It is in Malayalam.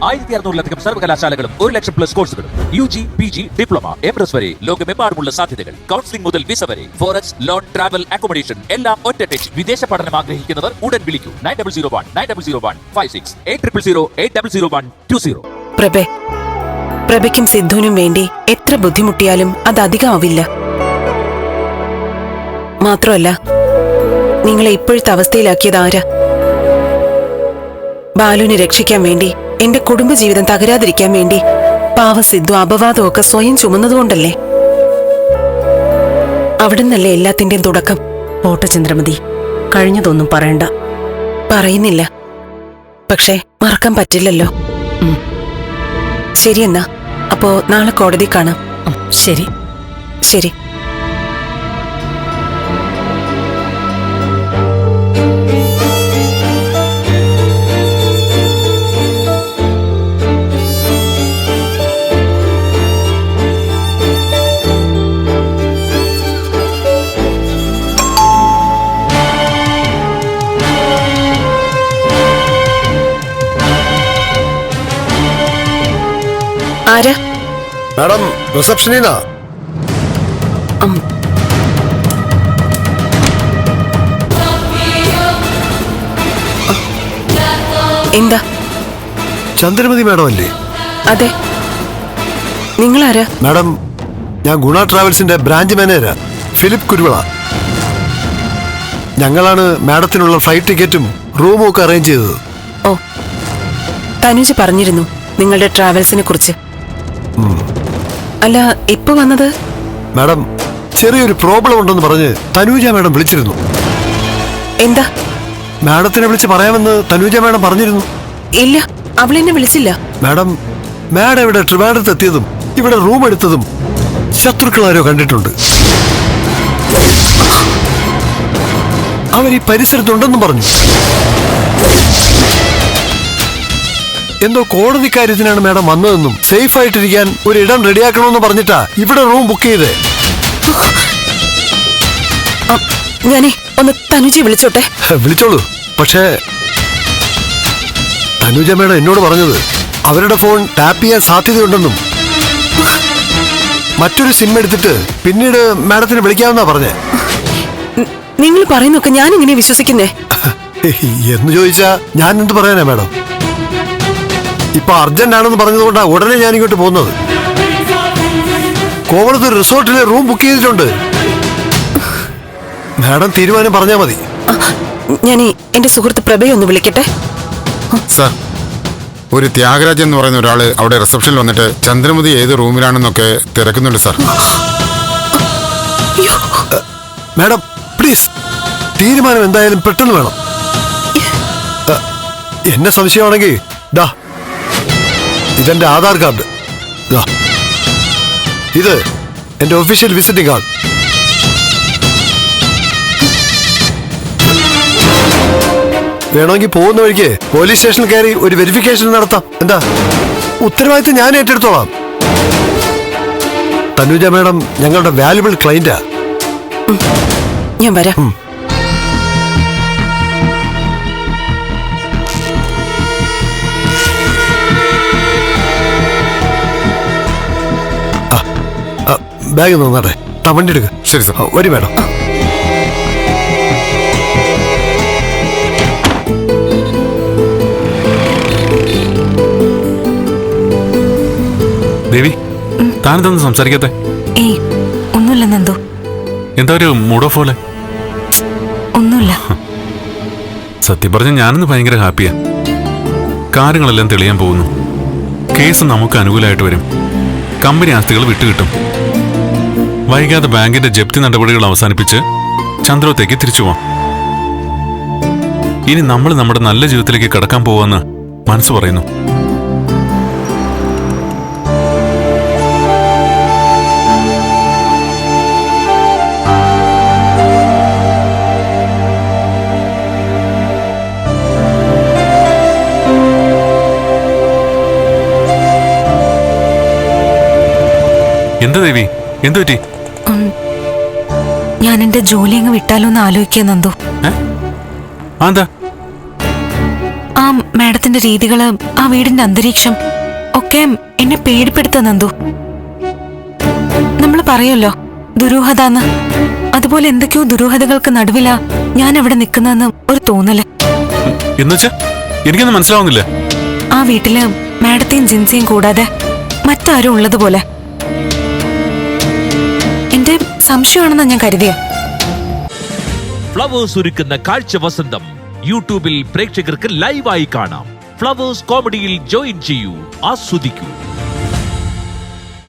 1600-ലധികം സർവകലാശാലകളും 1 ലക്ഷം പ്ലസ് കോഴ്സുകളും UG, PG, ഡിപ്ലോമ, MRS വരെ ലോകമെമ്പാടുമുള്ള സാധ്യതകൾ. കൗൺസിലിംഗ് മുതൽ വിസ വരെ, ഫോറക്സ്, ലോൺ, ട്രാവൽ, അക്കോമഡേഷൻ എല്ലാം ഒറ്റ ടച്ച്. വിദേശ പഠനം ആഗ്രഹിക്കുന്നവർ ഉടൻ വിളിക്കൂ 9001-9001-56 8008000120. പ്രഭയ്ക്കും സിദ്ധുവിനും വേണ്ടി എത്ര ബുദ്ധിമുട്ടിയാലും അത് അധികമാവില്ല. മാത്രമല്ല, നിങ്ങളെ ഇപ്പോഴത്തെ അവസ്ഥയിലാക്കിയത് ആരാ? ബാലുവിനെ രക്ഷിക്കാൻ വേണ്ടി, എന്റെ കുടുംബജീവിതം തകരാതിരിക്കാൻ വേണ്ടി പാവ സിദ്ധു അപവാദമൊക്കെ സ്വയം ചുമന്നതുകൊണ്ടല്ലേ? അവിടുന്നല്ലേ എല്ലാത്തിന്റെയും തുടക്കം. പോട്ടെ ചന്ദ്രമതി, കഴിഞ്ഞതൊന്നും പറയണ്ട. പറയുന്നില്ല, പക്ഷേ മറക്കാൻ പറ്റില്ലല്ലോ. ശരിയെന്നാ, അപ്പോ നാളെ കോടതി കാണാം. ശരി ശരി. ആരാ? മാഡം, റിസപ്ഷനിലാ. എന്താ? ചന്ദ്രമതി മാഡം അല്ലേ? അതെ. നിങ്ങളാരാ? മാഡം, ഞാൻ ഗുണ ട്രാവൽസിന്റെ ബ്രാഞ്ച് മാനേജരാ, ഫിലിപ്പ് കുരുവിള. ഞങ്ങളാണ് മാഡത്തിനുള്ള ഫ്ലൈറ്റ് ടിക്കറ്റും റൂമും ഒക്കെ അറേഞ്ച് ചെയ്തത്. ഓ, തനുജ് പറഞ്ഞിരുന്നു നിങ്ങളുടെ ട്രാവൽസിനെ കുറിച്ച്. അല്ല, ഇപ്പൊ വന്നത്? മാഡം, ചെറിയൊരു പ്രോബ്ലം ഉണ്ടെന്ന് പറഞ്ഞ് തനൂജ മാഡം വിളിച്ചിരുന്നു. എന്താ? മാഡത്തിനെ വിളിച്ച് പറയാമെന്ന് തനൂജ മാഡം പറഞ്ഞിരുന്നു. ഇല്ല, അവളെന്നെ വിളിച്ചില്ല. മാഡം ഇവിടെ ട്രിവാൻഡ്രത്ത് എത്തിയതും ഇവിടെ റൂം എടുത്തതും ശത്രുക്കളാരോ കണ്ടിട്ടുണ്ട്. അവർ ഈ പരിസരത്തുണ്ടെന്നും പറഞ്ഞു. എന്തോ കോടതി കാര്യത്തിനാണ് മാഡം വന്നതെന്നും സേഫ് ആയിട്ടിരിക്കാൻ ഒരു ഇടം റെഡിയാക്കണമെന്ന് പറഞ്ഞിട്ടാ ഇവിടെ റൂം ബുക്ക് ചെയ്തേ. ഞാനേ ഒന്ന് തനുജയെ വിളിച്ചോട്ടെ. വിളിച്ചോളൂ. പക്ഷേ തനുജ മേഡം എന്നോട് പറഞ്ഞത് അവരുടെ ഫോൺ ടാപ്പ് ചെയ്യാൻ സാധ്യതയുണ്ടെന്നും മറ്റൊരു സിം എടുത്തിട്ട് പിന്നീട് മാഡത്തിന് വിളിക്കാമെന്നാ പറഞ്ഞേ. നിങ്ങൾ പറയുന്നൊക്കെ ഞാൻ ഇങ്ങനെ വിശ്വസിക്കുന്നേ എന്ന് ചോദിച്ചാ ഞാൻ എന്ത് പറയാനാ മാഡം? ഇപ്പൊ അർജന്റ് ആണെന്ന് പറഞ്ഞതുകൊണ്ടാ ഉടനെ ഞാൻ ഇങ്ങോട്ട് പോകുന്നത്. കോവളത്ത് ഒരു റിസോർട്ടിലെ റൂം ബുക്ക് ചെയ്തിട്ടുണ്ട്. മാഡം തീരുമാനം പറഞ്ഞാ മതി. ഞാനേ എന്റെ സുഹൃത്ത് പ്രഭയെ ഒന്ന് വിളിക്കട്ടെ. സർ, ഒരു ത്യാഗരാജ് എന്ന് പറയുന്ന ഒരാള് അവിടെ റിസപ്ഷനിൽ വന്നിട്ട് ചന്ദ്രമതി ഏത് റൂമിലാണെന്നൊക്കെ തിരക്കുന്നുണ്ട് സർ. മാഡം പ്ലീസ്, തീരുമാനം എന്തായാലും പെട്ടെന്ന് വേണം. എന്നെ സംശയമാണെങ്കിൽ ദാ ഇതെന്റെ ആധാർ കാർഡ്, ഇത് എന്റെ ഒഫീഷ്യൽ വിസിറ്റിംഗ് കാർഡ്. വേണമെങ്കിൽ പോകുന്ന വഴിക്ക് പോലീസ് സ്റ്റേഷനിൽ കയറി ഒരു വെരിഫിക്കേഷൻ നടത്താം. എന്താ? ഉത്തരവാദിത്തം ഞാൻ ഏറ്റെടുത്തോളാം. തനുജ മാഡം ഞങ്ങളുടെ വാല്യുബിൾ ക്ലയന്റാ. ഞാൻ വരാം. ബാഗ് നന്നാട്ടെ, വണ്ടി എടുക്ക. ശരി സർ. വരി മാഡം. ദേവി, താനെന്തൊന്നും സംസാരിക്കാത്തെ? ഏയ്, ഒന്നുമില്ല നന്ദു. എന്താ ഒരു മൂഡ് ഓഫ് പോലെ? ഒന്നുമില്ല. സത്യം പറഞ്ഞ ഞാനിന്ന് ഭയങ്കര ഹാപ്പിയാ. കാര്യങ്ങളെല്ലാം തെളിയാൻ പോകുന്നു. കേസ് നമുക്ക് അനുകൂലമായിട്ട് വരും. കമ്പനി ആസ്തികൾ വിട്ടുകിട്ടും. വൈകാതെ ബാങ്കിന്റെ ജപ്തി നടപടികൾ അവസാനിപ്പിച്ച് ചന്ദ്രോത്തേക്ക് തിരിച്ചു പോവാം. ഇനി നമ്മൾ നമ്മുടെ നല്ല ജീവിതത്തിലേക്ക് കടക്കാൻ പോവാന്ന് മനസ്സ് പറയുന്നു. എന്താ ദേവി, എന്തു പറ്റി? ഞാൻ എന്റെ ജോലി അങ്ങ് വിട്ടാലോ എന്ന് ആലോചിക്കുക നന്ദു. എന്താ? ആ മാഡത്തിന്റെ രീതികള്, ആ വീടിന്റെ അന്തരീക്ഷം ഒക്കെ എന്നെ പേടിപ്പെടുത്ത നന്ദു. നമ്മൾ പറയല്ലോ ദുരൂഹതാന്ന്, അതുപോലെ എന്തൊക്കെയോ ദുരൂഹതകൾക്ക് നടുവിലാ ഞാൻ അവിടെ നിൽക്കുന്നതെന്ന് ഒരു തോന്നല്. എന്നുവെച്ചാ എനിക്കൊന്നും മനസ്സിലാവുന്നില്ല. ആ വീട്ടില് മാഡത്തെയും ജിൻസിയും കൂടാതെ മറ്റാരും ഉള്ളതുപോലെ എന്റെ സംശയമാണെന്നാ ഞാൻ കരുതിയ. ഫ്ലവേഴ്സ് ഒരുക്കുന്ന കാഴ്ച വസന്തം യൂട്യൂബിൽ പ്രേക്ഷകർക്ക് ലൈവായി കാണാം. ഫ്ലവേഴ്സ് കോമഡിയിൽ ജോയിൻ ചെയ്യൂ, ആസ്വദിക്കൂ.